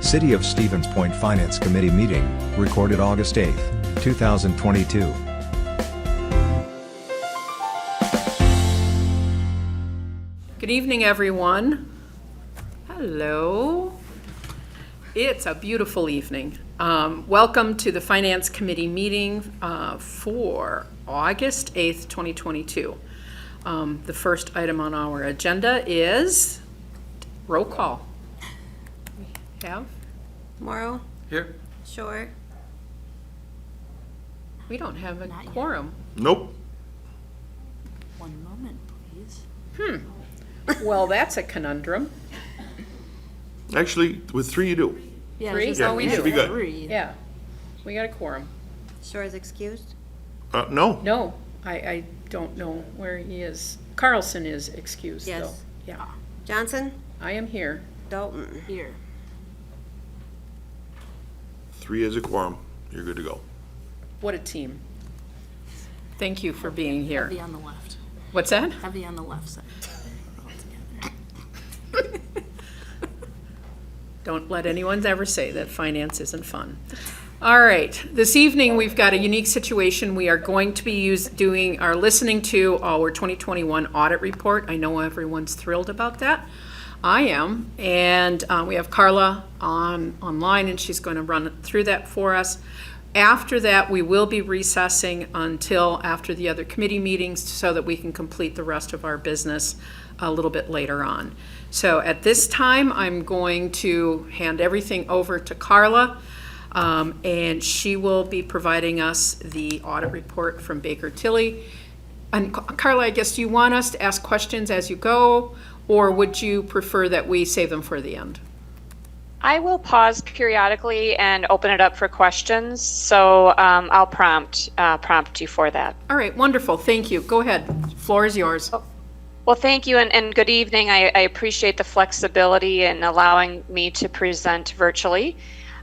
City of Stevens Point Finance Committee meeting, recorded August 8, 2022. Good evening, everyone. Hello. It's a beautiful evening. Welcome to the Finance Committee meeting for August 8th, 2022. The first item on our agenda is roll call. We have? Morrow? Here. Shore? We don't have a quorum. Nope. One moment, please. Well, that's a conundrum. Actually, with three you do. Yeah, Three? just Yeah, we you have should be good. three. Yeah, we got a quorum. Shore is excused? No. No, I don't know where he is. Carlson is excused, though. Yes. Yeah, Johnson? I am here. Dalton? Here. Three is a quorum. You're good to go. What a team. Thank you for being here. Heavy on the left. What's that? Heavy on the left side. Don't let anyone ever say that finance isn't fun. All right, this evening we've got a unique situation. We are going to be listening to our 2021 audit report. I know everyone's thrilled about that. I am, and we have Carla online, and she's going to run through that for us. After that, we will be recessing until after the other committee meetings so that we can complete the rest of our business a little bit later on. So at this time, I'm going to hand everything over to Carla, and she will be providing us the audit report from Baker Tilly. And Carla, I guess, do you want us to ask questions as you go, or would you prefer that we save them for the end? I will pause periodically and open it up for questions, so I'll prompt you for that. All right, wonderful, thank you. Go ahead, floor is yours. Well, thank you and good evening. I appreciate the flexibility in allowing me to present virtually.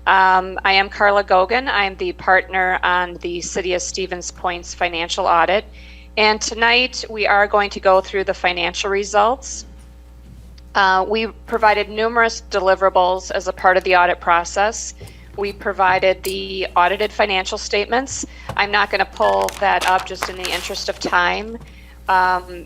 I am Carla Gogan. I'm the partner on the City of Stevens Point's financial audit. And tonight we are going to go through the financial results. We provided numerous deliverables as a part of the audit process. We provided the audited financial statements. I'm not going to pull that up just in the interest of time.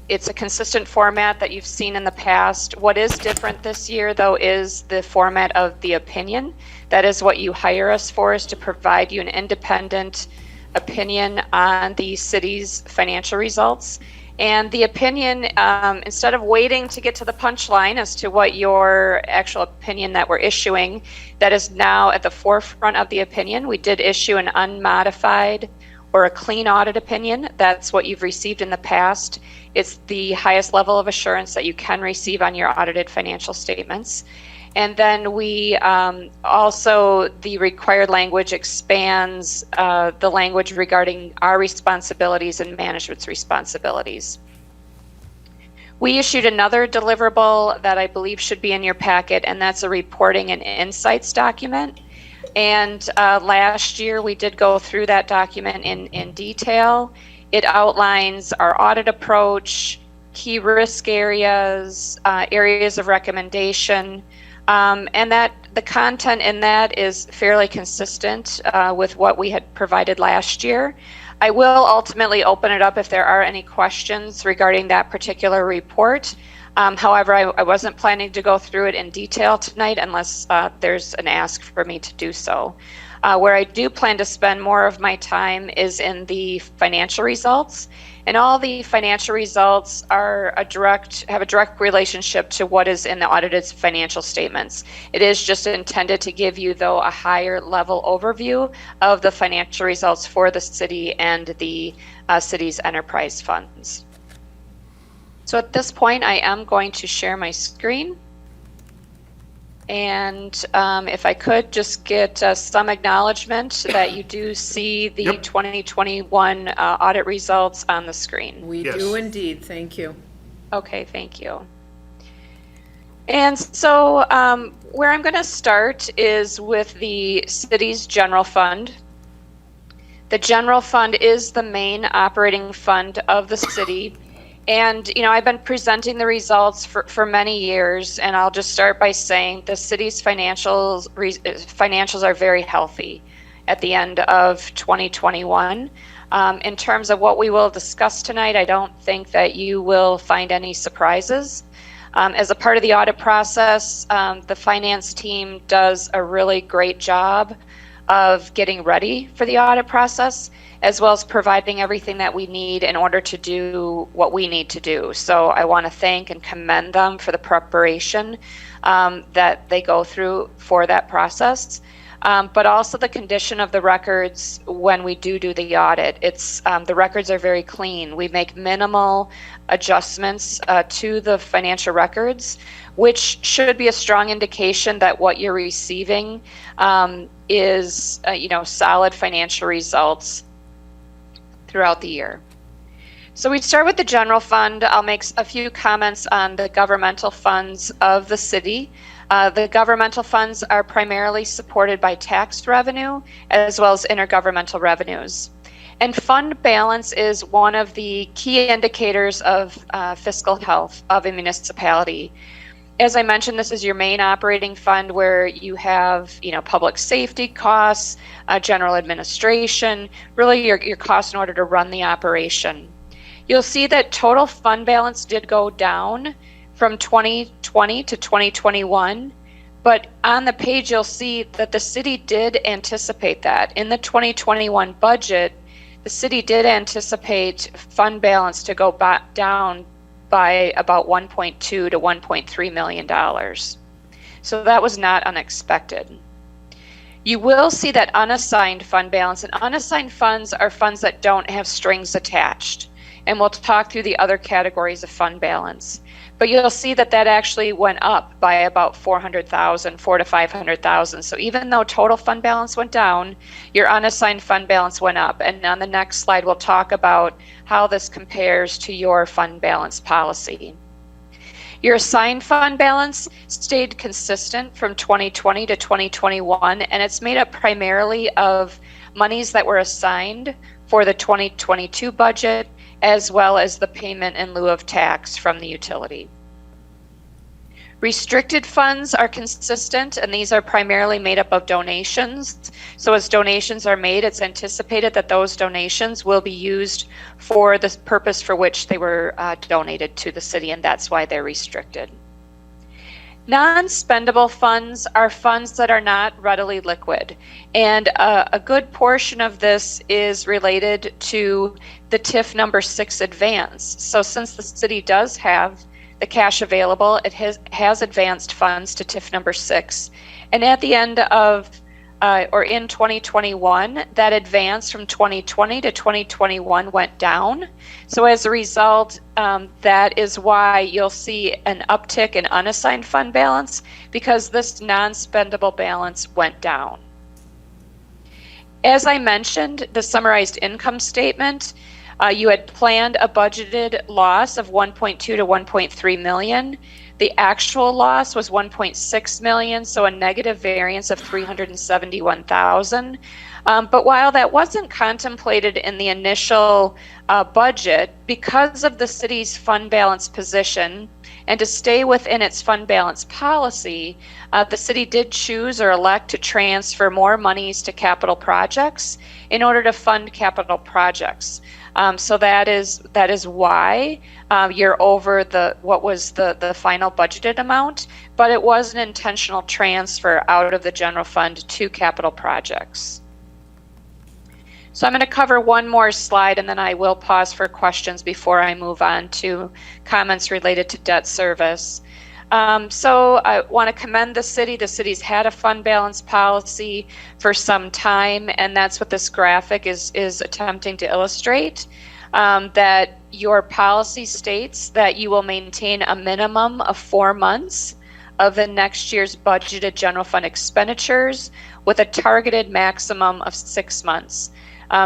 It's a consistent format that you've seen in the past. What is different this year, though, is the format of the opinion. That is what you hire us for, is to provide you an independent opinion on the city's financial results. And the opinion, instead of waiting to get to the punchline as to what your actual opinion that we're issuing, that is now at the forefront of the opinion. We did issue an unmodified or a clean audit opinion. That's what you've received in the past. It's the highest level of assurance that you can receive on your audited financial statements. And then we also, the required language expands the language regarding our responsibilities and management's responsibilities. We issued another deliverable that I believe should be in your packet, and that's a reporting and insights document. And last year we did go through that document in detail. It outlines our audit approach, key risk areas, areas of recommendation, and that the content in that is fairly consistent with what we had provided last year. I will ultimately open it up if there are any questions regarding that particular report. However, I wasn't planning to go through it in detail tonight unless there's an ask for me to do so. Where I do plan to spend more of my time is in the financial results. And all the financial results have a direct relationship to what is in the audited financial statements. It is just intended to give you, though, a higher level overview of the financial results for the city and the city's enterprise funds. So at this point, I am going to share my screen. And if I could just get some acknowledgement that you do see the 2021 audit results on the screen. We do indeed, thank you. Okay, thank you. And so where I'm going to start is with the city's general fund. The general fund is the main operating fund of the city. And, I've been presenting the results for many years, and I'll just start by saying the city's financials are very healthy at the end of 2021. In terms of what we will discuss tonight, I don't think that you will find any surprises. As a part of the audit process, the finance team does a really great job of getting ready for the audit process, as well as providing everything that we need in order to do what we need to do. So I want to thank and commend them for the preparation that they go through for that process. But also the condition of the records when we do the audit. It's the records are very clean. We make minimal adjustments to the financial records, which should be a strong indication that what you're receiving is solid financial results throughout the year. So we start with the general fund. I'll make a few comments on the governmental funds of the city. The governmental funds are primarily supported by tax revenue as well as intergovernmental revenues. And fund balance is one of the key indicators of fiscal health of a municipality. As I mentioned, this is your main operating fund where you have, public safety costs, general administration, really your costs in order to run the operation. You'll see that total fund balance did go down from 2020 to 2021, but on the page you'll see that the city did anticipate that. In the 2021 budget, the city did anticipate fund balance to go back down by about $1.2 to $1.3 million. So that was not unexpected. You will see that unassigned fund balance, and unassigned funds are funds that don't have strings attached. And we'll talk through the other categories of fund balance. But you'll see that actually went up by about $400,000, $400,000 to $500,000. So even though total fund balance went down, your unassigned fund balance went up. And on the next slide, we'll talk about how this compares to your fund balance policy. Your assigned fund balance stayed consistent from 2020 to 2021, and it's made up primarily of monies that were assigned for the 2022 budget, as well as the payment in lieu of tax from the utility. Restricted funds are consistent, and these are primarily made up of donations. So as donations are made, it's anticipated that those donations will be used for the purpose for which they were donated to the city, and that's why they're restricted. Non-spendable funds are funds that are not readily liquid, and a good portion of this is related to the TIF number 6 advance. So since the city does have the cash available, it has advanced funds to TIF number 6. And at the end of, or in 2021, that advance from 2020 to 2021 went down. So as a result, that is why you'll see an uptick in unassigned fund balance, because this non-spendable balance went down. As I mentioned, the summarized income statement, you had planned a budgeted loss of 1.2 to 1.3 million. The actual loss was 1.6 million, so a negative variance of 371,000. But while that wasn't contemplated in the initial budget, because of the city's fund balance position and to stay within its fund balance policy, the city did choose or elect to transfer more monies to capital projects in order to fund capital projects. So that is why you're over what was the final budgeted amount, but it was an intentional transfer out of the general fund to capital projects. So I'm going to cover one more slide, and then I will pause for questions before I move on to comments related to debt service. So I want to commend the city. The city's had a fund balance policy for some time, and that's what this graphic is attempting to illustrate. That your policy states that you will maintain a minimum of 4 months of the next year's budgeted general fund expenditures with a targeted maximum of 6 months.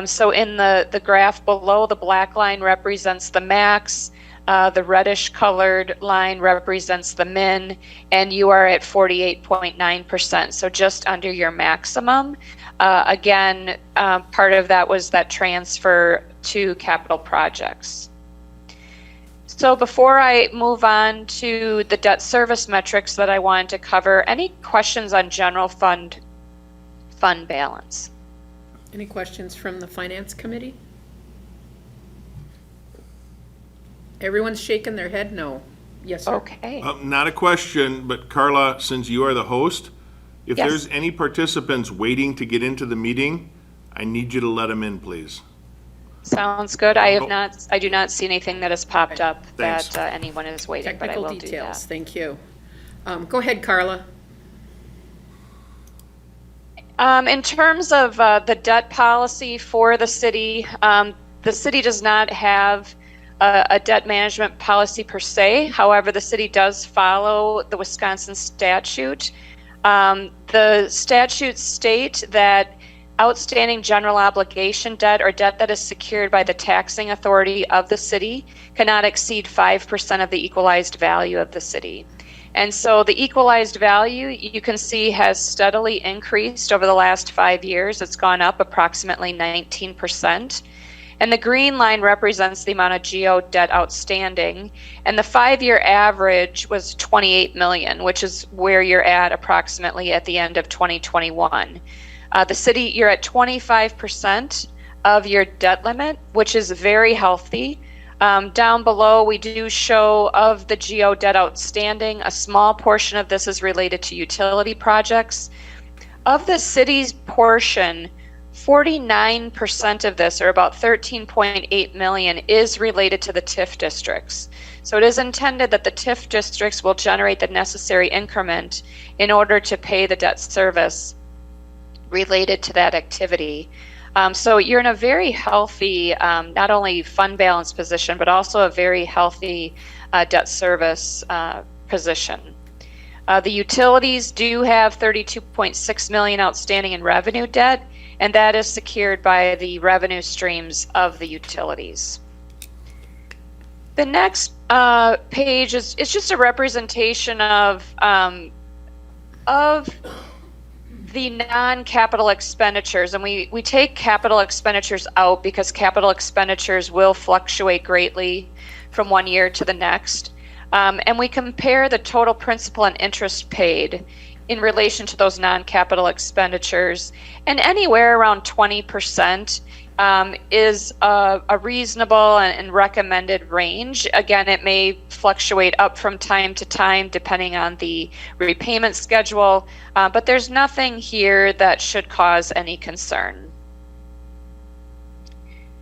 So in the graph below, the black line represents the max, the reddish colored line represents the min, and you are at 48.9%, so just under your maximum. Again, part of that was that transfer to capital projects. So before I move on to the debt service metrics that I wanted to cover, any questions on general fund balance? Any questions from the Finance Committee? Everyone's shaking their head no. Yes, sir. Okay. Not a question, but Carla, since you are the host, if Yes. there's any participants waiting to get into the meeting, I need you to let them in, please. Sounds good. I do not see anything that has popped up Thanks. that anyone is waiting, but I Technical will do details, that. thank you. Go ahead, Carla. In terms of the debt policy for the city does not have a debt management policy per se. However, the city does follow the Wisconsin statute. The statutes state that outstanding general obligation debt or debt that is secured by the taxing authority of the city cannot exceed 5% of the equalized value of the city. And so the equalized value, you can see, has steadily increased over the last 5 years. It's gone up approximately 19%. And the green line represents the amount of GO debt outstanding. And the 5-year average was 28 million, which is where you're at approximately at the end of 2021. The city, you're at 25% of your debt limit, which is very healthy. Down below, we do show of the GO debt outstanding. A small portion of this is related to utility projects. Of the city's portion, 49% of this, or about 13.8 million, is related to the TIF districts. So it is intended that the TIF districts will generate the necessary increment in order to pay the debt service related to that activity. So you're in a very healthy, not only fund balance position, but also a very healthy debt service position. The utilities do have 32.6 million outstanding in revenue debt, and that is secured by the revenue streams of the utilities. The next page is just a representation of the non-capital expenditures, and we take capital expenditures out because capital expenditures will fluctuate greatly from one year to the next. And we compare the total principal and interest paid in relation to those non-capital expenditures, and anywhere around 20% is a reasonable and recommended range. Again, it may fluctuate up from time to time depending on the repayment schedule, but there's nothing here that should cause any concern.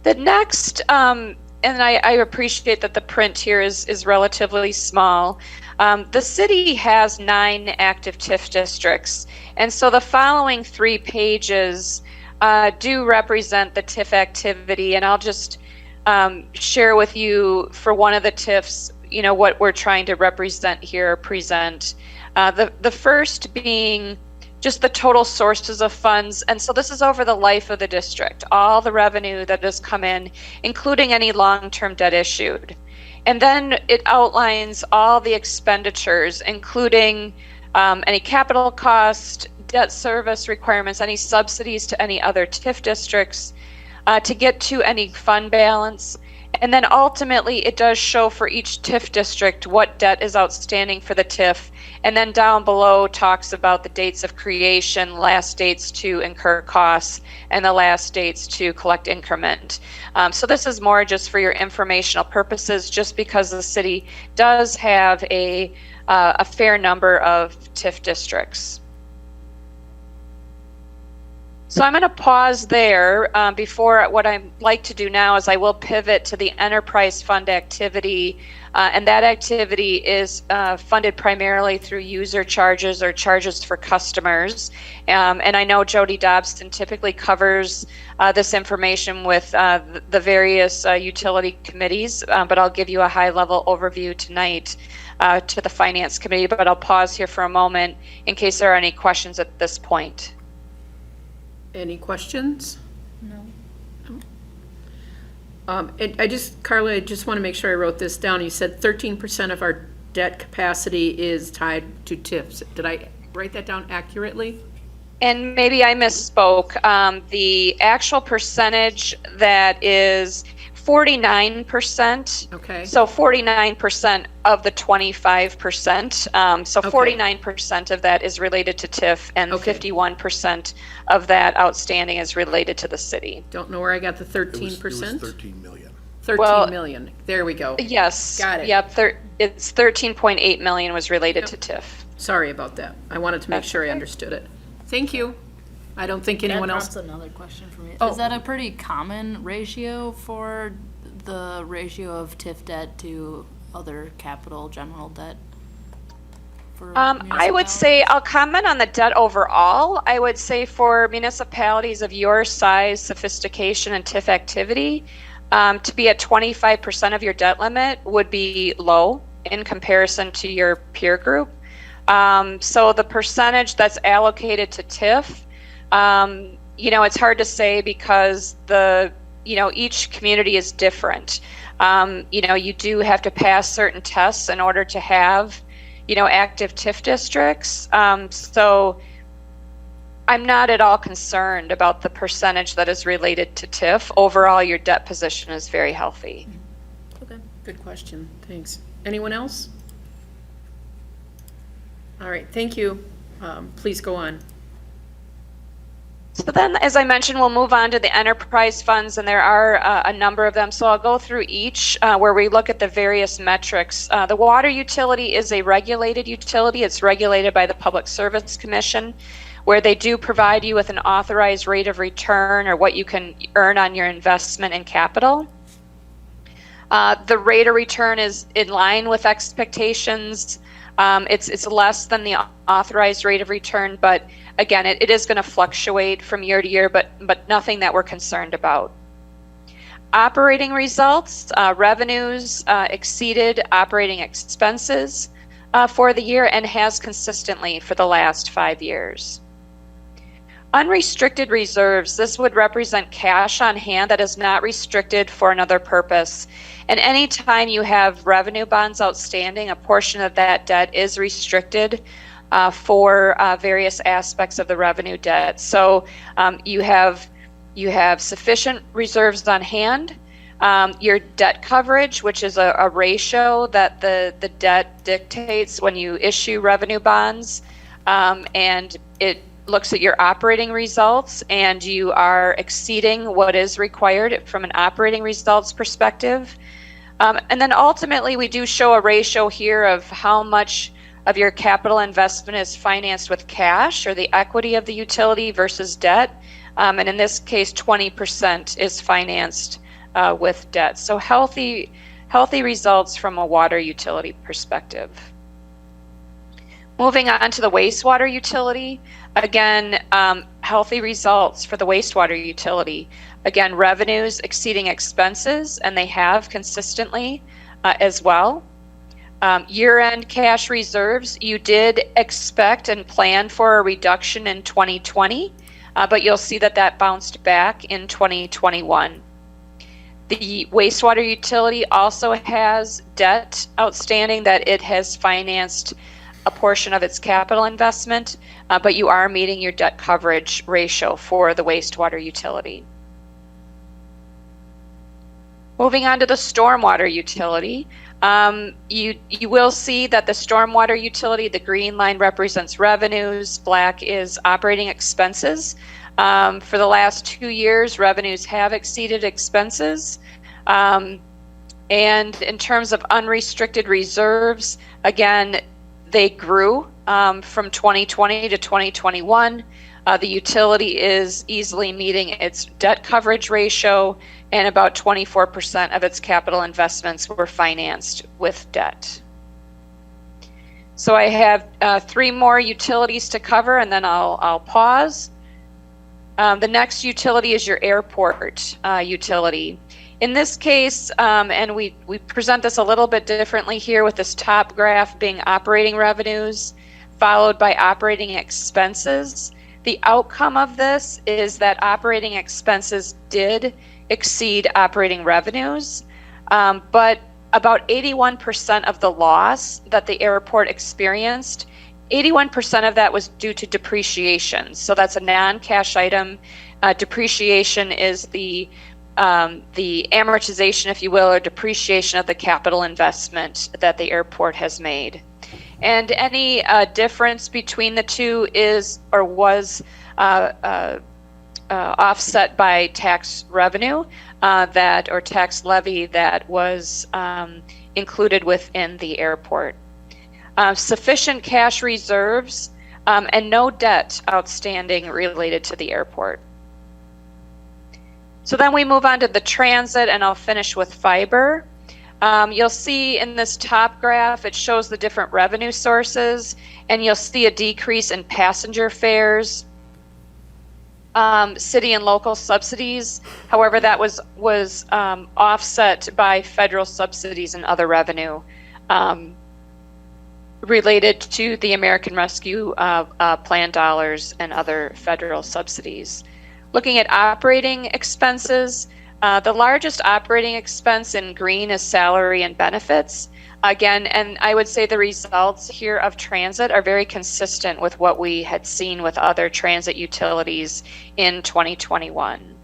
The next, and I appreciate that the print here is relatively small. The city has 9 active TIF districts, and so the following 3 pages do represent the TIF activity, and I'll just share with you for one of the TIFs, what we're trying to represent here, present. The first being just the total sources of funds, and so this is over the life of the district, all the revenue that has come in, including any long-term debt issued. And then it outlines all the expenditures, including any capital cost, debt service requirements, any subsidies to any other TIF districts, to get to any fund balance. And then ultimately it does show for each TIF district what debt is outstanding for the TIF. And then down below talks about the dates of creation, last dates to incur costs, and the last dates to collect increment. So this is more just for your informational purposes, just because the city does have a fair number of TIF districts. So I'm going to pause there before what I'd like to do now is I will pivot to the enterprise fund activity, and that activity is funded primarily through user charges or charges for customers. And I know Jody Dobson typically covers this information with the various utility committees, but I'll give you a high-level overview tonight to the Finance Committee, but I'll pause here for a moment in case there are any questions at this point. Any questions? No. Carla, I just want to make sure I wrote this down. You said 13% of our debt capacity is tied to TIFs. Did I write that down accurately? And maybe I misspoke. The actual percentage that is 49%. Okay. So 49% of the 25%. So Okay. 49% of that is related to TIF, and Okay. 51% of that outstanding is related to the city. Don't know where I got the 13%. It was 13 million. 13 million. There we go. Yes. Got it. Yep. It's 13.8 million was related to TIF. Sorry about that. I wanted to make sure I understood it. Thank you. I don't think anyone else. That's another question for me. Oh. Is that a pretty common ratio for the ratio of TIF debt to other capital general debt? For I would municipalities? say, I'll comment on the debt overall. I would say for municipalities of your size, sophistication, and TIF activity, to be at 25% of your debt limit would be low in comparison to your peer group. So the percentage that's allocated to TIF, it's hard to say because each community is different. You do have to pass certain tests in order to have, active TIF districts. So I'm not at all concerned about the percentage that is related to TIF. Overall, your debt position is very healthy. Okay, good question. Thanks. Anyone else? All right, thank you. Please go on. So then, as I mentioned, we'll move on to the enterprise funds, and there are a number of them. So I'll go through each where we look at the various metrics. The water utility is a regulated utility. It's regulated by the Public Service Commission, where they do provide you with an authorized rate of return or what you can earn on your investment in capital. The rate of return is in line with expectations. It's less than the authorized rate of return, but again, it is going to fluctuate from year to year, but nothing that we're concerned about. Operating results, revenues exceeded operating expenses for the year and has consistently for the last 5 years. Unrestricted reserves, this would represent cash on hand that is not restricted for another purpose. And anytime you have revenue bonds outstanding, a portion of that debt is restricted for various aspects of the revenue debt. So you have sufficient reserves on hand. Your debt coverage, which is a ratio that the debt dictates when you issue revenue bonds, and it looks at your operating results, and you are exceeding what is required from an operating results perspective. And then ultimately, we do show a ratio here of how much of your capital investment is financed with cash or the equity of the utility versus debt. And in this case, 20% is financed with debt. So healthy results from a water utility perspective. Moving on to the wastewater utility, again, healthy results for the wastewater utility. Again, revenues exceeding expenses, and they have consistently as well. Year-end cash reserves, you did expect and plan for a reduction in 2020, but you'll see that bounced back in 2021. The wastewater utility also has debt outstanding that it has financed a portion of its capital investment, but you are meeting your debt coverage ratio for the wastewater utility. Moving on to the stormwater utility, you will see that the stormwater utility, the green line represents revenues, black is operating expenses. For the last 2 years, revenues have exceeded expenses. And in terms of unrestricted reserves, again, they grew from 2020 to 2021. The utility is easily meeting its debt coverage ratio, and about 24% of its capital investments were financed with debt. So I have 3 more utilities to cover, and then I'll pause. The next utility is your airport utility. In this case, and we present this a little bit differently here with this top graph being operating revenues, followed by operating expenses. The outcome of this is that operating expenses did exceed operating revenues, but about 81% of the loss that the airport experienced, 81% of that was due to depreciation. So that's a non-cash item. Depreciation is the the amortization, if you will, or depreciation of the capital investment that the airport has made. And any difference between the two is or was offset by tax revenue or tax levy that was included within the airport. Sufficient cash reserves and no debt outstanding related to the airport. So then we move on to the transit, and I'll finish with fiber. You'll see in this top graph, it shows the different revenue sources, and you'll see a decrease in passenger fares, city and local subsidies. However, that was offset by federal subsidies and other revenue related to the American Rescue Plan dollars and other federal subsidies. Looking at operating expenses, the largest operating expense in green is salary and benefits. Again, and I would say the results here of transit are very consistent with what we had seen with other transit utilities in 2021.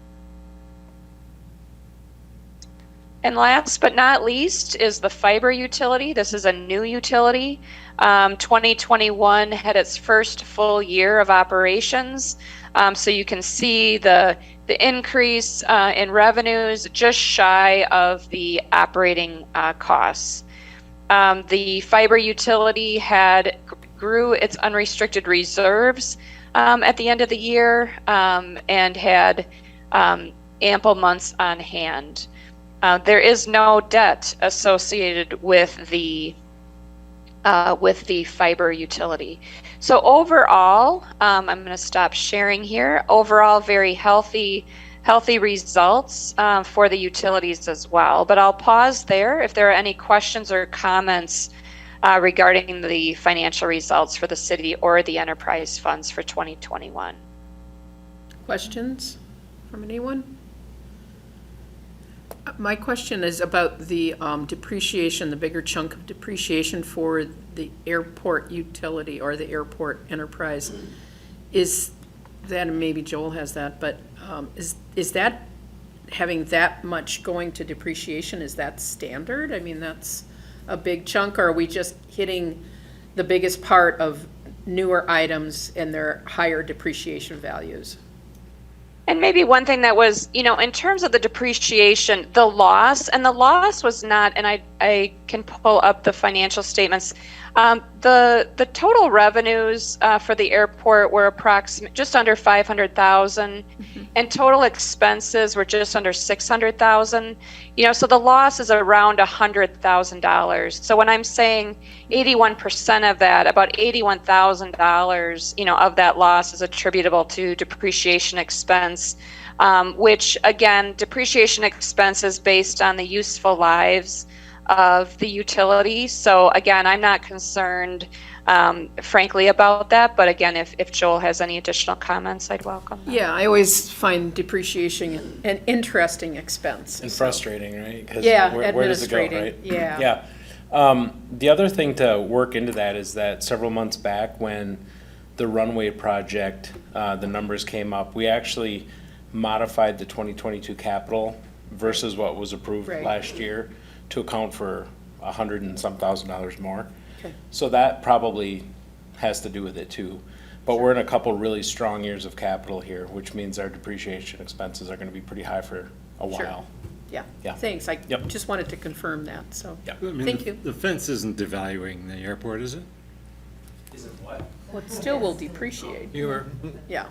And last but not least is the fiber utility. This is a new utility. 2021 had its first full year of operations. So you can see the increase in revenues just shy of the operating costs. The fiber utility grew its unrestricted reserves at the end of the year and had ample months on hand. There is no debt associated with the fiber utility. So overall, I'm going to stop sharing here. Overall, very healthy results for the utilities as well. But I'll pause there if there are any questions or comments regarding the financial results for the city or the enterprise funds for 2021. Questions from anyone? My question is about the depreciation, the bigger chunk of depreciation for the airport utility or the airport enterprise. Is that, and maybe Joel has that, but is that, having that much going to depreciation, is that standard? I mean, that's a big chunk, or are we just hitting the biggest part of newer items and their higher depreciation values? And maybe one thing that was, in terms of the depreciation, the loss was not, and I can pull up the financial statements. The total revenues for the airport were just under 500,000, and total expenses were just under 600,000. So the loss is around $100,000. So when I'm saying 81% of that, about $81,000, of that loss is attributable to depreciation expense, which again, depreciation expense is based on the useful lives of the utility. So again, I'm not concerned, frankly, about that. But again, if Joel has any additional comments, I'd welcome them. Yeah, I always find depreciation an interesting expense. And frustrating, right? 'Cause Yeah, where does it go, administrating, right? yeah. Yeah. The other thing to work into that is that several months back when the runway project, the numbers came up, we actually modified the 2022 capital versus what was approved Right. last year to account for $100 and some thousand more. Okay. So that probably has to do with it too. But we're in a couple really strong years of capital here, which means our depreciation expenses are gonna be pretty high for a Sure. while. Yeah, Yeah. thanks. I Yep. just wanted to confirm that, so. Yep. I mean, Thank you. The fence isn't devaluing the airport, is it? Is it what? Well, it still will depreciate. You are. Yeah.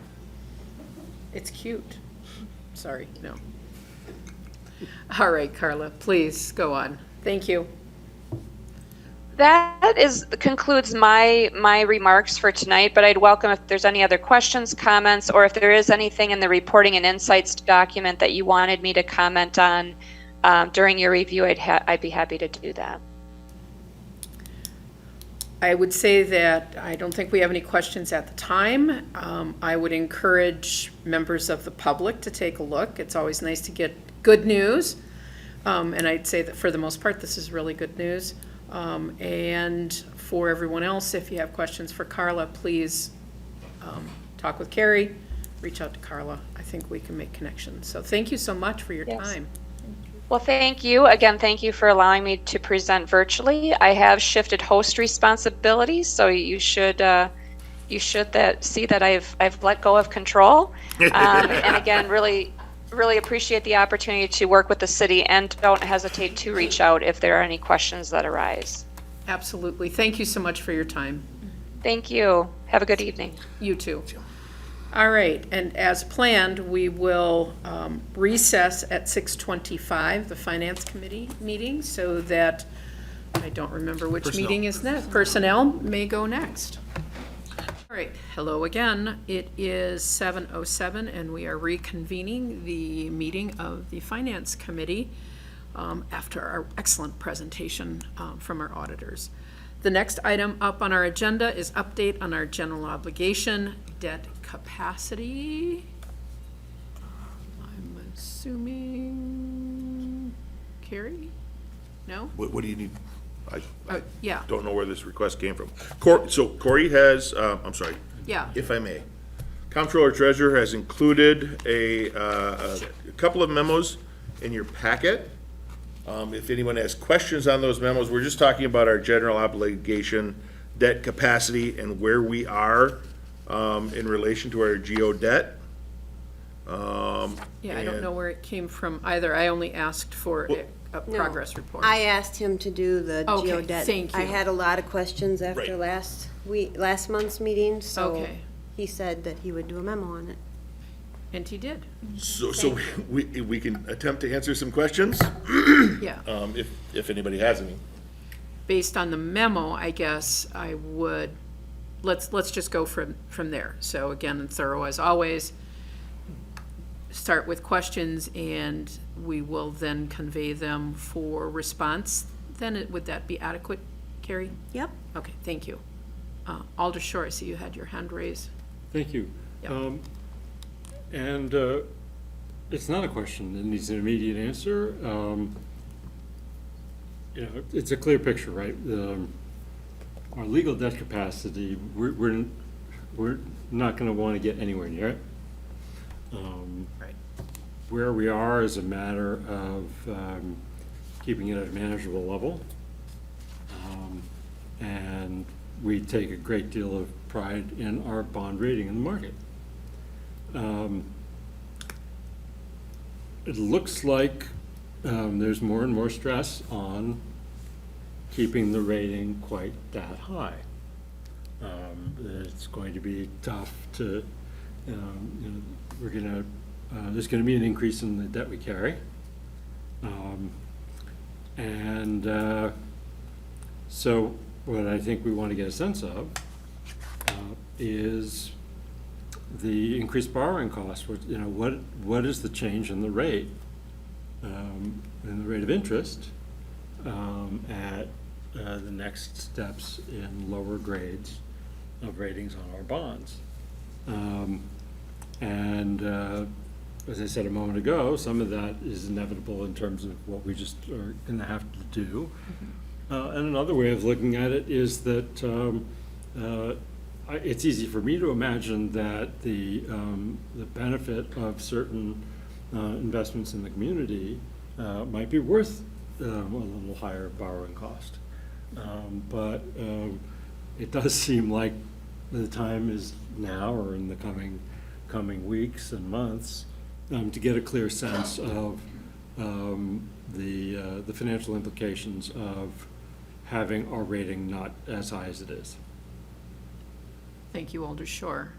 It's cute. Sorry, no. All right, Carla, please go on. Thank you. That concludes my remarks for tonight, but I'd welcome if there's any other questions, comments, or if there is anything in the reporting and insights document that you wanted me to comment on during your review, I'd be happy to do that. I would say that I don't think we have any questions at the time. I would encourage members of the public to take a look. It's always nice to get good news. And I'd say that for the most part, this is really good news. And for everyone else, if you have questions for Carla, please talk with Carrie, reach out to Carla. I think we can make connections. So thank you so much for your Yes. time. Well, thank you. Again, thank you for allowing me to present virtually. I have shifted host responsibilities, so you should see that I've let go of control. And again, really appreciate the opportunity to work with the city, and don't hesitate to reach out if there are any questions that arise. Absolutely. Thank you so much for your time. Thank you. Have a good evening. You too. All right, and as planned, we will recess at 6:25, the Finance Committee meeting, so that, I don't remember which meeting is next. Personnel may go next. All right, hello again. It is 7:07, and we are reconvening the meeting of the Finance Committee after our excellent presentation from our auditors. The next item up on our agenda is update on our general obligation debt capacity. I'm assuming, Carrie? No? What do you need? I Oh, yeah, don't know where this request came from. So Corey has, I'm sorry, yeah. if I may. Comptroller Treasurer has included a couple of memos in your packet. If anyone has questions on those memos, we're just talking about our general obligation debt capacity and where we are in relation to our geo debt. Yeah, I don't know where it came from either. I only asked for a No. progress report. I asked him to do the Okay, geodet. thank you. I had a lot of questions after Right. last month's meeting, so Okay. he said that he would do a memo on it. And he did, So we can attempt to answer some questions, yeah. if anybody has any. Based on the memo, I guess I would, let's just go from there. So again, thorough as always. Start with questions, and we will then convey them for response. Then would that be adequate, Carrie? Yep. Okay, thank you. Alder Shore, I see you had your hand raised. Thank you. Yeah. And it's not a question that needs an immediate answer. It's a clear picture, right? Our legal debt capacity, we're not going to want to get anywhere near it. Right. Where we are is a matter of keeping it at a manageable level. And we take a great deal of pride in our bond rating in the market. It looks like there's more and more stress on keeping the rating quite that high. It's going to be tough to, there's going to be an increase in the debt we carry. So what I think we want to get a sense of is the increased borrowing costs. What is the change in the rate, in the rate of interest at the next steps in lower grades of ratings on our bonds? As I said a moment ago, some of that is inevitable in terms of what we just are going to have to do. And another way of looking at it is that it's easy for me to imagine that the benefit of certain investments in the community might be worth a little higher borrowing cost. But it does seem like the time is now, or in the coming weeks and months, to get a clear sense of the financial implications of having our rating not as high as it is. Thank you, Alder Shore.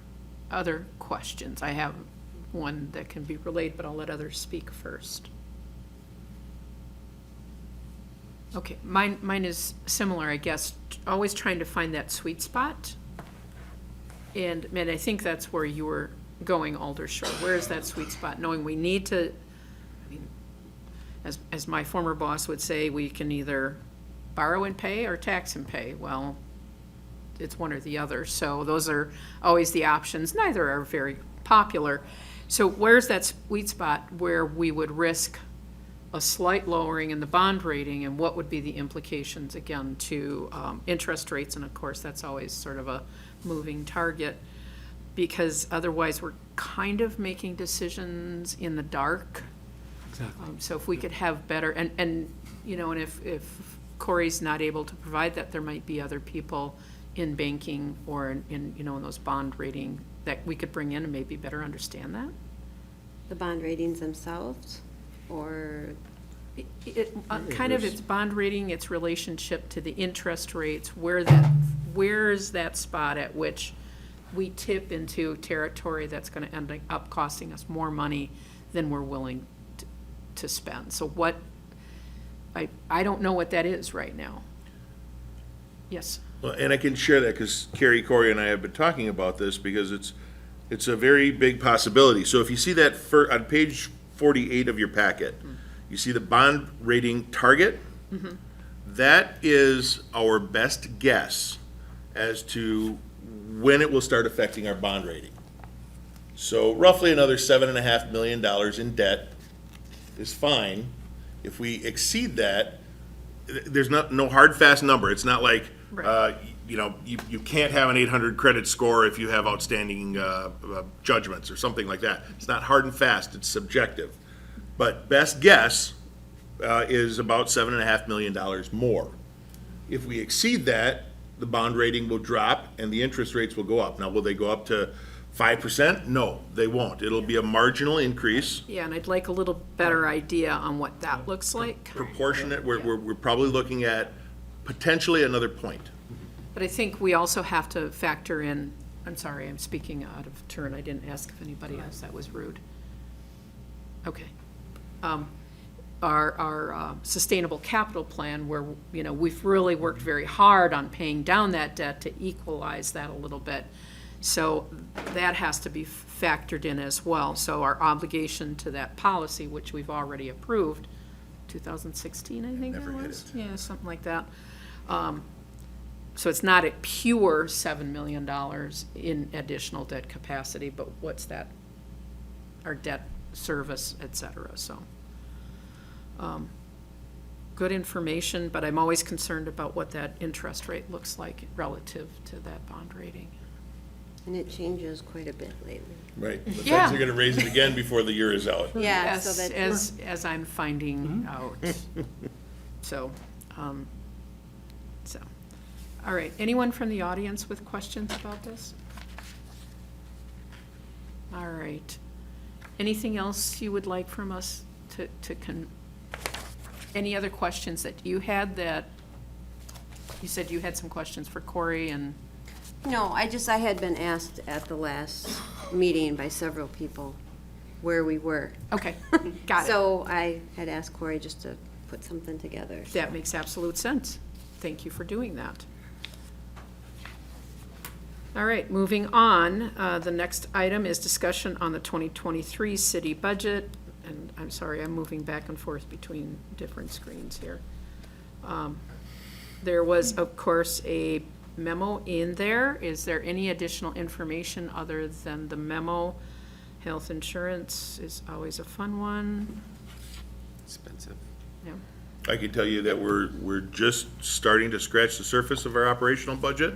Other questions? I have one that can be relayed, but I'll let others speak first. Okay, mine is similar, I guess, always trying to find that sweet spot. And I think that's where you were going, Alder Shore. Where is that sweet spot? Knowing we need to, I mean, as my former boss would say, we can either borrow and pay or tax and pay. Well, it's one or the other. So those are always the options. Neither are very popular. So where's that sweet spot where we would risk a slight lowering in the bond rating, and what would be the implications, again, to interest rates? And of course, that's always sort of a moving target. because otherwise we're kind of making decisions in the dark. Exactly. So if we could have better, and, you know, and if Corey's not able to provide that, there might be other people in banking or in, you know, in those bond rating that we could bring in and maybe better understand that. The bond ratings themselves, or, Kind of its bond rating, its relationship to the interest rates, where is that spot at which we tip into territory that's gonna end up costing us more money than we're willing to spend. So what, I don't know what that is right now. Yes, Well, and I can share that because Carrie, Corey, and I have been talking about this because it's a very big possibility. So if you see that on page 48 of your packet, you see the bond rating target? That is our best guess as to when it will start affecting our bond rating. So roughly another $7.5 million in debt is fine. If we exceed that, there's no hard, fast number. It's not like, Right. you know, you can't have an 800 credit score if you have outstanding judgments or something like that. It's not hard and fast, it's subjective. But best guess is about $7.5 million more. If we exceed that, the bond rating will drop and the interest rates will go up. Now, will they go up to 5%? No, they won't. It'll be a marginal increase, yeah, and I'd like a little better idea on what that looks like. proportionate. We're probably looking at potentially another point. But I think we also have to factor in, I'm sorry, I'm speaking out of turn, I didn't ask if anybody else, that was rude. Okay. Our sustainable capital plan, where, you know, we've really worked very hard on paying down that debt to equalize that a little bit. So that has to be factored in as well. So our obligation to that policy, which we've already approved, 2016, I think it Never hit was? it. Yeah, something like that. So it's not a pure $7 million in additional debt capacity, but what's that, our debt service, et cetera, so. Good information, but I'm always concerned about what that interest rate looks like relative to that bond rating. and it changes quite a bit lately. Right. The Yeah. feds are gonna raise it again before the year is out. Yeah, so that. As I'm finding out. So, all right, anyone from the audience with questions about this? All right. Anything else you would like from us any other questions that you had that, you said you had some questions for Corey and, No, I had been asked at the last meeting by several people where we were. okay, got it. So I had asked Corey just to put something together. That makes absolute sense. Thank you for doing that. All right, moving on. The next item is discussion on the 2023 city budget. And I'm sorry, I'm moving back and forth between different screens here. There was, of course, a memo in there. Is there any additional information other than the memo? Health insurance is always a fun one. Expensive. Yeah. I can tell you that we're just starting to scratch the surface of our operational budget.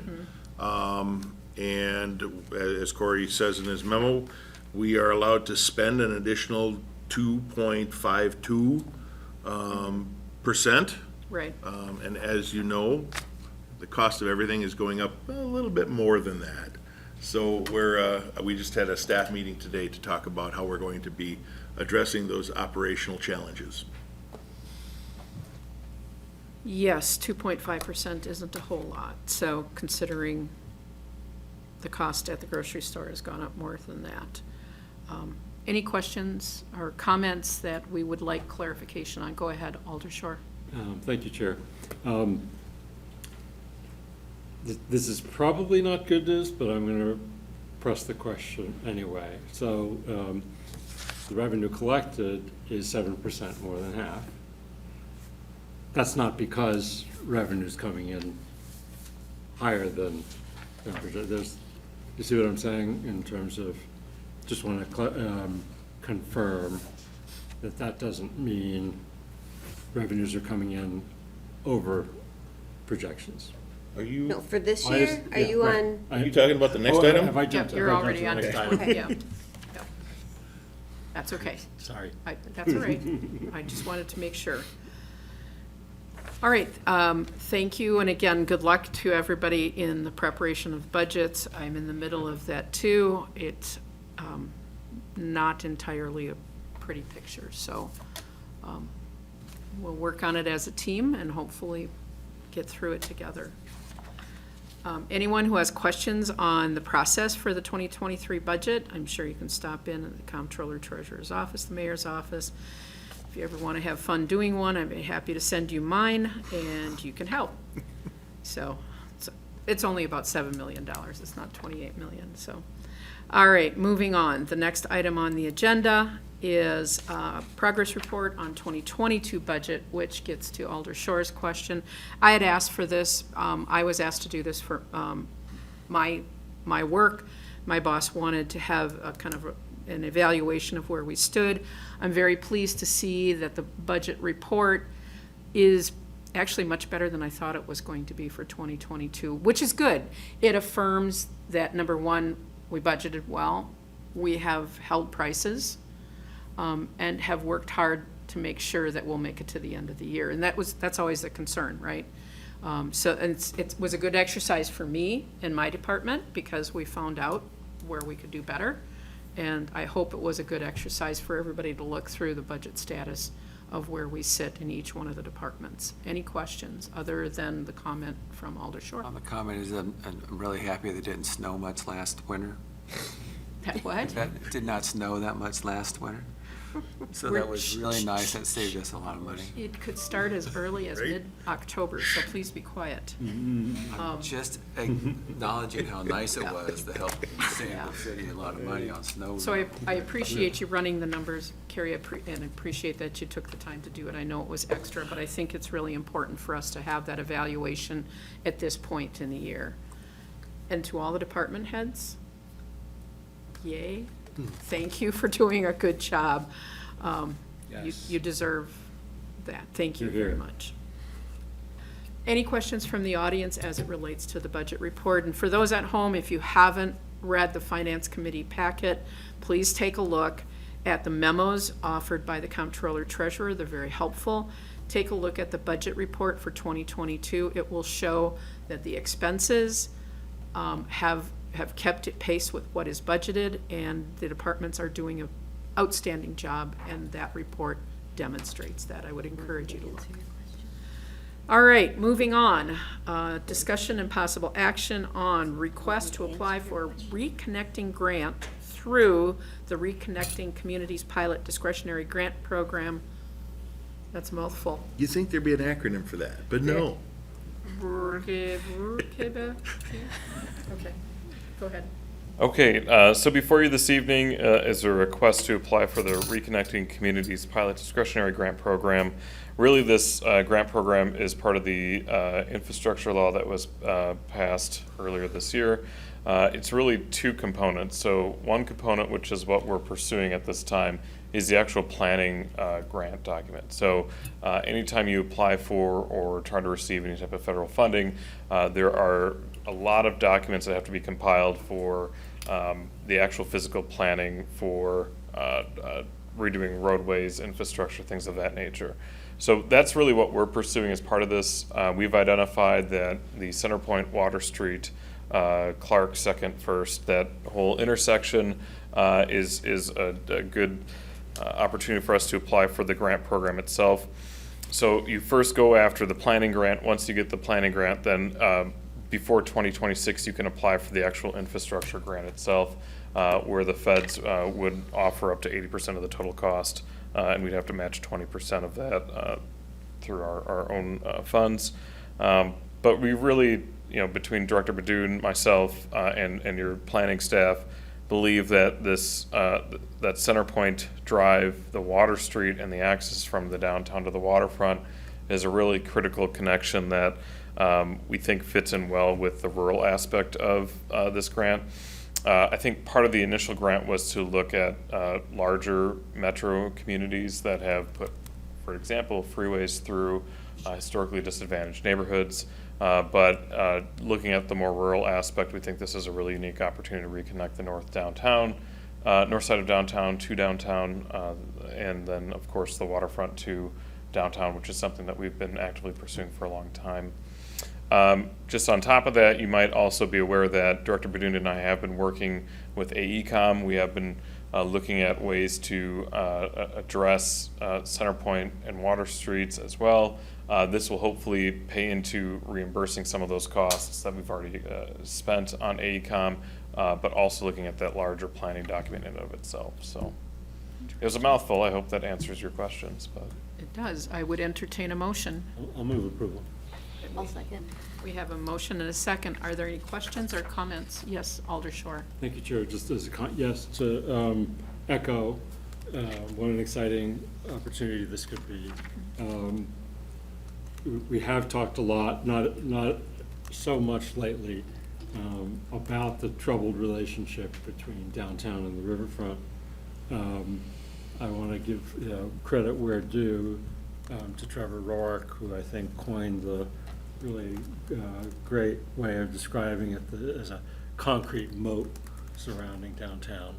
And as Corey says in his memo, we are allowed to spend an additional 2.52%. Right. And as you know, the cost of everything is going up a little bit more than that. So we just had a staff meeting today to talk about how we're going to be addressing those operational challenges. Yes, 2.5% isn't a whole lot, so considering the cost at the grocery store has gone up more than that. Any questions or comments that we would like clarification on? Go ahead, Aldershore. Thank you, Chair. This is probably not good news, but I'm going to press the question anyway. So the revenue collected is 7% more than half. That's not because revenue's coming in higher than there's, you see what I'm saying in terms of, just want to confirm that that doesn't mean revenues are coming in over projections. Are you, No, for this I just- year? Are yeah, you right. on, are you talking about the next Oh, item? have I Yep, jumped? you're have I already on jumped to next the one, next yeah. Yep. That's okay. Sorry. That's all right. I just wanted to make sure. All right, thank you, and again, good luck to everybody in the preparation of budgets. I'm in the middle of that too. It's not entirely a pretty picture, so we'll work on it as a team and hopefully get through it together. Anyone who has questions on the process for the 2023 budget, I'm sure you can stop in at the Comptroller Treasurer's office, the Mayor's office. If you ever want to have fun doing one, I'd be happy to send you mine, and you can help. So, it's only about $7 million, it's not $28 million, so. All right, moving on. The next item on the agenda is progress report on 2022 budget, which gets to Alder Shore's question. I had asked for this, I was asked to do this for my work. My boss wanted to have a kind of an evaluation of where we stood. I'm very pleased to see that the budget report is actually much better than I thought it was going to be for 2022, which is good. It affirms that, number one, we budgeted well, we have held prices, and have worked hard to make sure that we'll make it to the end of the year. And that's always the concern, right? So and it was a good exercise for me in my department because we found out where we could do better. And I hope it was a good exercise for everybody to look through the budget status of where we sit in each one of the departments. Any questions other than the comment from Alder Shore? The comment is I'm really happy that it didn't snow much last winter. That what? That it did not snow that much last winter. So that was really nice. That saved us a lot of money. It could start as early as mid-October, so please be quiet. Just acknowledging how nice it was to help save the city a lot of money on snow. So I appreciate you running the numbers, Carrie, and appreciate that you took the time to do it. I know it was extra, but I think it's really important for us to have that evaluation at this point in the year. And to all the department heads, yay. Thank you for doing a good job. You deserve that. Thank you very much. Any questions from the audience as it relates to the budget report? And for those at home, if you haven't read the Finance Committee packet, please take a look at the memos offered by the Comptroller Treasurer. They're very helpful. Take a look at the budget report for 2022. It will show that the expenses have kept at pace with what is budgeted, and the departments are doing an outstanding job, and that report demonstrates that. I would encourage you to look. All right, moving on. Discussion and possible action on request to apply for a Reconnecting grant through the Reconnecting Communities Pilot Discretionary Grant Program. That's a mouthful. You think there'd be an acronym for that, but no. Okay. Go ahead. Okay, so before you this evening is a request to apply for the Reconnecting Communities Pilot Discretionary Grant Program. Really, this grant program is part of the infrastructure law that was passed earlier this year. It's really two components. So one component, which is what we're pursuing at this time, is the actual planning grant document. So anytime you apply for or try to receive any type of federal funding, there are a lot of documents that have to be compiled for the actual physical planning for redoing roadways, infrastructure, things of that nature. So that's really what we're pursuing as part of this. We've identified that the Center Point, Water Street, Clark, Second, First, that whole intersection is a good opportunity for us to apply for the grant program itself. So you first go after the planning grant. Once you get the planning grant, then before 2026, you can apply for the actual infrastructure grant itself, where the feds would offer up to 80% of the total cost, and we'd have to match 20% of that through our own funds. But we really, between Director Badoon, myself, and your planning staff, believe that this that Center Point Drive, the Water Street, and the access from the downtown to the waterfront is a really critical connection that we think fits in well with the rural aspect of this grant. I think part of the initial grant was to look at larger metro communities that have put, for example, freeways through historically disadvantaged neighborhoods. But looking at the more rural aspect, we think this is a really unique opportunity to reconnect the north side of downtown to downtown, and then, of course, the waterfront to downtown, which is something that we've been actively pursuing for a long time. Just on top of that, you might also be aware that Director Badun and I have been working with AECom. We have been looking at ways to address Centerpoint and Water Streets as well. This will hopefully pay into reimbursing some of those costs that we've already spent on AECom, but also looking at that larger planning document in and of itself. So it was a mouthful. I hope that answers your questions. But It does. I would entertain a motion. I'll move approval. I'll second. We have a motion and a second. Are there any questions or comments? Yes, Alder Shore. Thank you, Chair. Just as a, yes, to echo, what an exciting opportunity this could be. We have talked a lot, not so much lately, about the troubled relationship between downtown and the riverfront. I want to give credit where due to Trevor Rourke, who I think coined the really great way of describing it as a concrete moat surrounding downtown.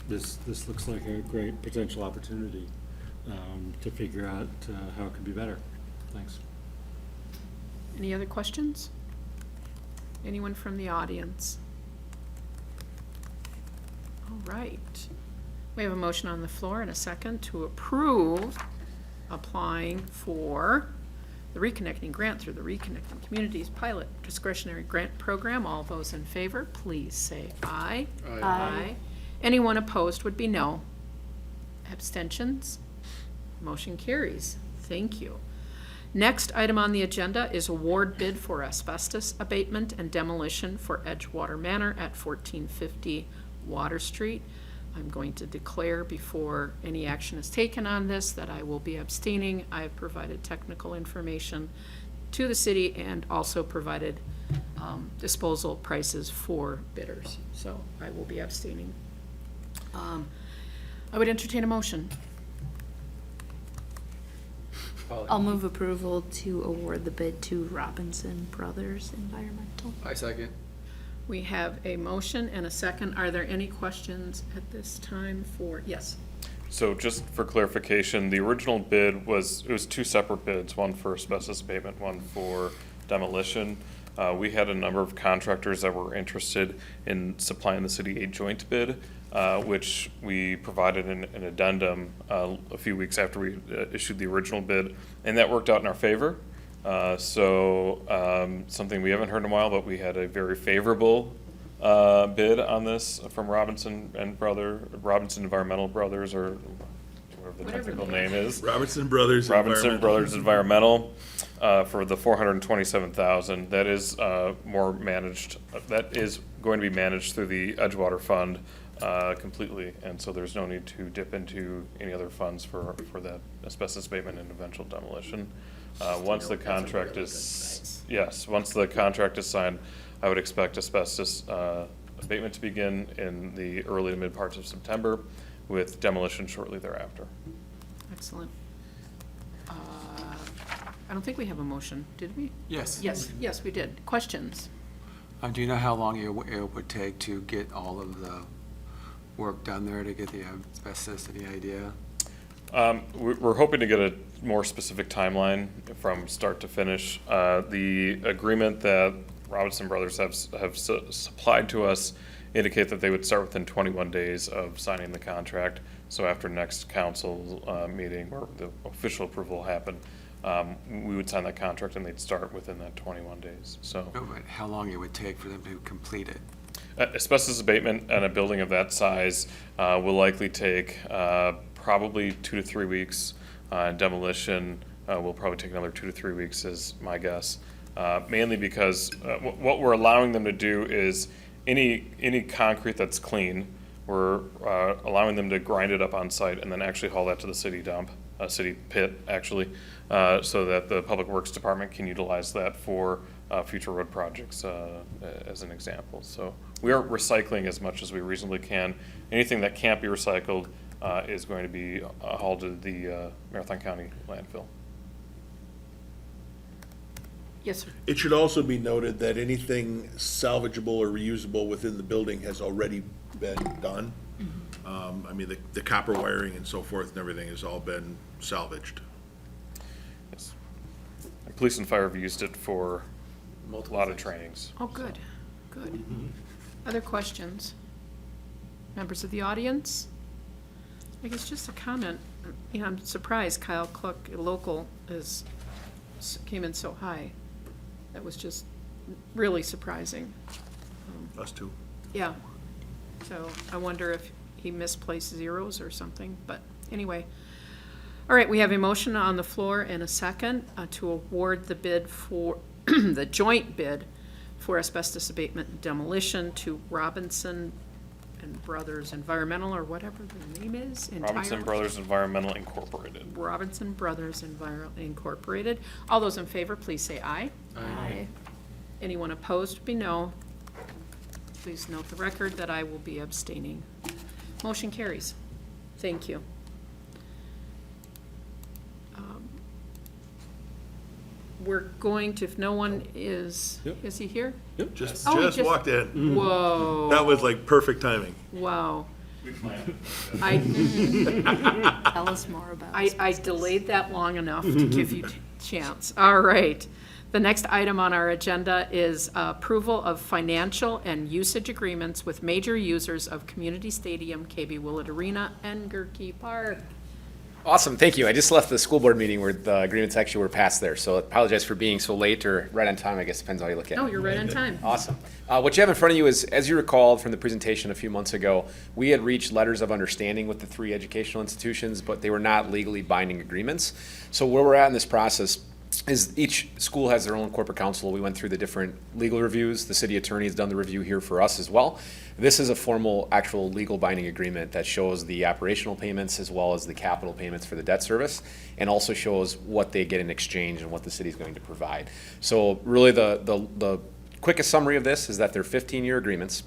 This looks like a great potential opportunity to figure out how it could be better. Thanks. Any other questions? Anyone from the audience? All right. We have a motion on the floor and a second to approve applying for the Reconnecting grant through the Reconnecting Communities Pilot Discretionary Grant Program. All those in favor, please say aye. Aye. Anyone opposed would be no. Abstentions? Motion carries. Thank you. Next item on the agenda is award bid for asbestos abatement and demolition for Edgewater Manor at 1450 Water Street. I'm going to declare before any action is taken on this that I will be abstaining. I have provided technical information to the city and also provided disposal prices for bidders. So I will be abstaining. I would entertain a motion. I'll move approval to award the bid to Robinson Brothers Environmental. I second. We have a motion and a second. Are there any questions at this time for, yes? So just for clarification, the original bid was two separate bids, one for asbestos abatement, one for demolition. We had a number of contractors that were interested in supplying the city a joint bid, which we provided an addendum a few weeks after we issued the original bid, and that worked out in our favor. Something we haven't heard in a while, but we had a very favorable bid on this from Robinson Environmental Brothers, or whatever the technical name is. Robinson Brothers Environmental, for the $427,000. That is more managed. That is going to be managed through the Edgewater Fund completely, and so there's no need to dip into any other funds for that asbestos abatement and eventual demolition. Once the contract is, yes, once the contract is signed, I would expect asbestos abatement to begin in the early to mid parts of September, with demolition shortly thereafter. Excellent. I don't think we have a motion, did we? Yes. Yes, we did. Questions? Do you know how long it would take to get all of the work done there to get the asbestos? Any idea? We're hoping to get a more specific timeline from start to finish. The agreement that Robinson Brothers have supplied to us indicate that they would start within 21 days of signing the contract. So after next council meeting, where the official approval will happen, we would sign that contract and they'd start within that 21 days. So, No, but how long it would take for them to complete it? Asbestos abatement on a building of that size will likely take probably 2 to 3 weeks. Demolition will probably take another 2 to 3 weeks, is my guess. Mainly because what we're allowing them to do is any concrete that's clean, we're allowing them to grind it up on site and then actually haul that to the city dump, city pit actually, so that the Public Works Department can utilize that for future road projects, as an example. So we are recycling as much as we reasonably can. Anything that can't be recycled is going to be hauled to the Marathon County landfill. Yes, sir. It should also be noted that anything salvageable or reusable within the building has already been done. I mean, the copper wiring and so forth and everything has all been salvaged. Yes. And police and fire have used it for a Multiple lot of things. trainings. Oh, good, good. Other questions? Members of the audience? I guess just a comment, you know, I'm surprised Kyle Cluck, local, came in so high. That was just really surprising. Us too. Yeah, so I wonder if he misplaced zeros or something, but anyway. All right, we have a motion on the floor and a second to award the bid for, the joint bid for asbestos abatement and demolition to Robinson and Brothers Environmental, or whatever the name is. Robinson entirely. Brothers Environmental Incorporated. Robinson Brothers Incorporated. All those in favor, please say aye. Aye. Anyone opposed, be no. Please note the record that I will be abstaining. Motion carries. Thank you. We're going to, if no one is, Yep. is he here? Just Oh, he just- walked in. Whoa. That was like perfect timing. Wow. I, Tell us more about I delayed that long enough to give you a chance. All right. The next item on our agenda is approval of financial and usage agreements with major users of Community Stadium, KB Willett Arena, and Gerke Park. Awesome, thank you. I just left the school board meeting where the agreements actually were passed there, so I apologize for being so late or right on time, I guess depends how you look at it. No, you're right on time. Awesome. What you have in front of you is, as you recall from the presentation a few months ago, we had reached letters of understanding with the 3 educational institutions, but they were not legally binding agreements. So where we're at in this process is each school has their own corporate counsel. We went through the different legal reviews. The city attorney has done the review here for us as well. This is a formal, actual legal binding agreement that shows the operational payments as well as the capital payments for the debt service, and also shows what they get in exchange and what the city is going to provide. So really the quickest summary of this is that they're 15-year agreements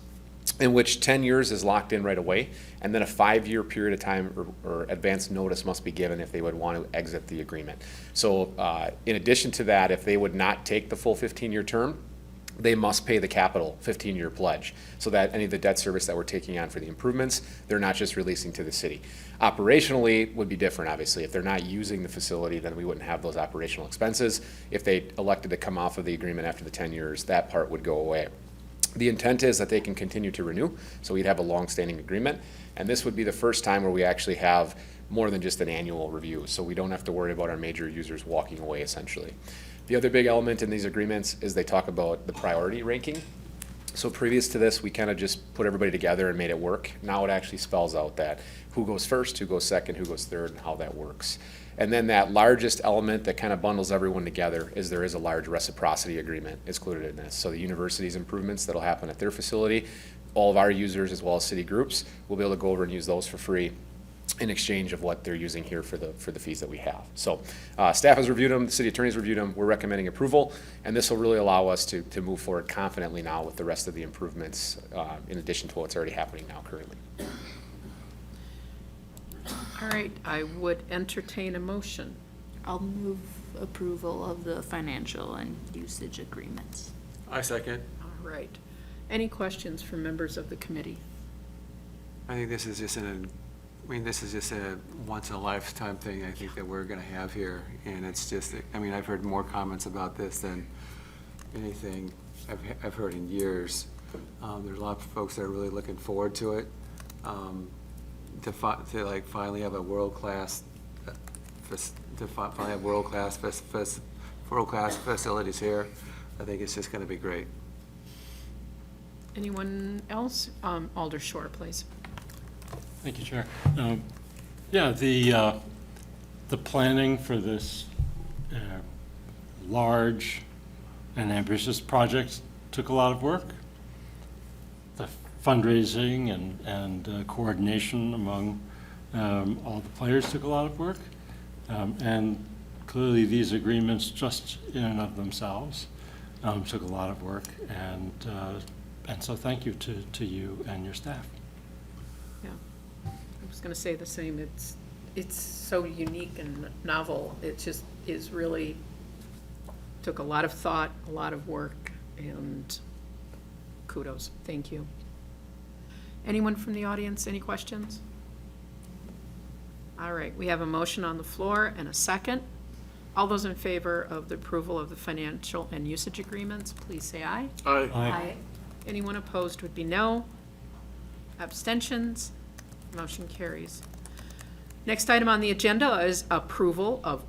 in which 10 years is locked in right away, and then a 5-year period of time or advance notice must be given if they would want to exit the agreement. So in addition to that, if they would not take the full 15-year term, they must pay the capital 15-year pledge, so that any of the debt service that we're taking on for the improvements, they're not just releasing to the city. Operationally would be different, obviously. If they're not using the facility, then we wouldn't have those operational expenses. If they elected to come off of the agreement after the 10 years, that part would go away. The intent is that they can continue to renew, so we'd have a long-standing agreement, and this would be the first time where we actually have more than just an annual review, so we don't have to worry about our major users walking away, essentially. The other big element in these agreements is they talk about the priority ranking. So previous to this, we kind of just put everybody together and made it work. Now it actually spells out that who goes first, who goes second, who goes third, and how that works. And then that largest element that kind of bundles everyone together is there is a large reciprocity agreement included in this. So the university's improvements that'll happen at their facility, all of our users as well as city groups will be able to go over and use those for free in exchange of what they're using here for the fees that we have. So staff has reviewed them, the city attorney's reviewed them, we're recommending approval, and this will really allow us to move forward confidently now with the rest of the improvements in addition to what's already happening now currently. All right, I would entertain a motion. I'll move approval of the financial and usage agreements. I second. All right. Any questions from members of the committee? I think this is just this is just a once-in-a-lifetime thing I think that we're gonna have here, and it's just, I've heard more comments about this than anything I've heard in years. There's a lot of folks that are really looking forward to it. To finally have a world-class, world-class facilities here, I think it's just gonna be great. Anyone else? Alder Shore, please. Thank you, Chair. Yeah, the planning for this large and ambitious project took a lot of work. The fundraising and coordination among all the players took a lot of work. And clearly these agreements just in and of themselves took a lot of work. And so thank you to you and your staff. Yeah, I was going to say the same. It's so unique and novel. It just is really Took a lot of thought, a lot of work, and kudos. Thank you. Anyone from the audience, any questions? All right, we have a motion on the floor and a second. All those in favor of the approval of the financial and usage agreements, please say aye. Aye. Anyone opposed would be no. Abstentions? Motion carries. Next item on the agenda is approval of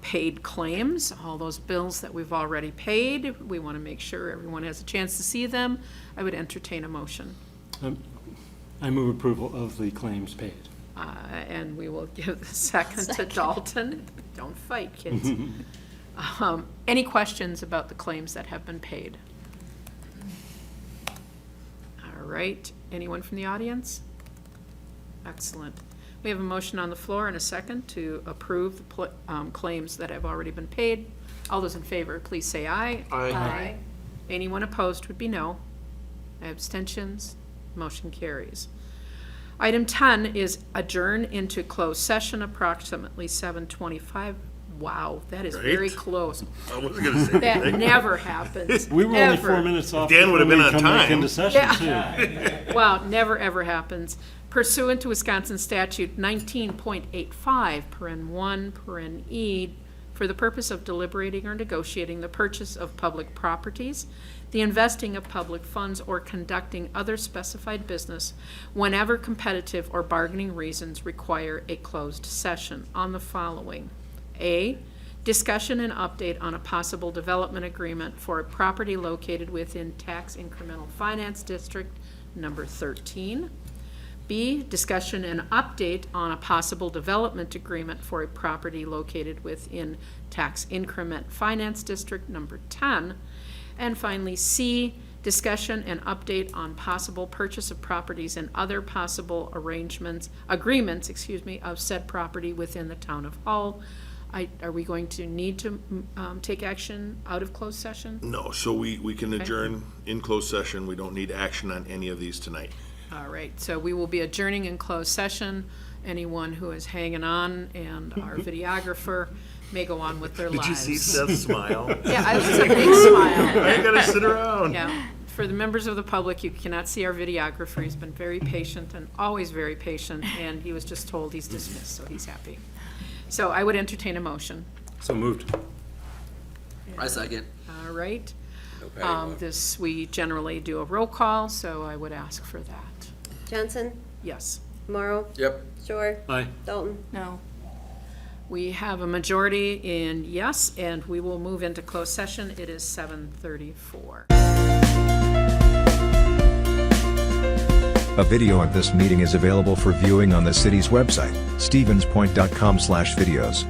paid claims. All those bills that we've already paid, we want to make sure everyone has a chance to see them. I would entertain a motion. I move approval of the claims paid. And we will give the second to Dalton. Don't fight, kids. Any questions about the claims that have been paid? All right, anyone from the audience? Excellent. We have a motion on the floor and a second to approve the claims that have already been paid. All those in favor, please say aye. Aye. Anyone opposed would be no. Abstentions? Motion carries. Item 10 is adjourn into closed session approximately 7:25. Wow, that is very Right? close. I wasn't gonna say That anything. never happens. We were only 4 Ever. minutes off. Dan would have before been we on come back time. into session, too. Wow, never, ever happens. Pursuant to Wisconsin statute 19.85, paren 1, paren E, for the purpose of deliberating or negotiating the purchase of public properties, the investing of public funds, or conducting other specified business whenever competitive or bargaining reasons require a closed session on the following. A, discussion and update on a possible development agreement for a property located within tax incremental finance district number 13. B, discussion and update on a possible development agreement for a property located within tax increment finance district number 10. And finally, C, discussion and update on possible purchase of properties and other possible agreements, of said property within the town of Hull. Are we going to need to take action out of closed session? No, so we can adjourn in closed session. We don't need action on any of these tonight. All right, so we will be adjourning in closed session. Anyone who is hanging on and our videographer may go on with their lives. Did you see Seth's smile? Yeah, it was a big smile. I ain't gotta sit around. Yeah, for the members of the public, you cannot see our videographer. He's been very patient and always very patient, and he was just told he's dismissed, so he's happy. So I would entertain a motion. So moved. I second. All right. We generally do a roll call, so I would ask for that. Johnson, Yes. Morrow, Yep. Shore, Aye. Dalton. No. We have a majority in yes, and we will move into closed session. It is 7:34. A video of this meeting is available for viewing on the city's website, stevenspoint.com/videos.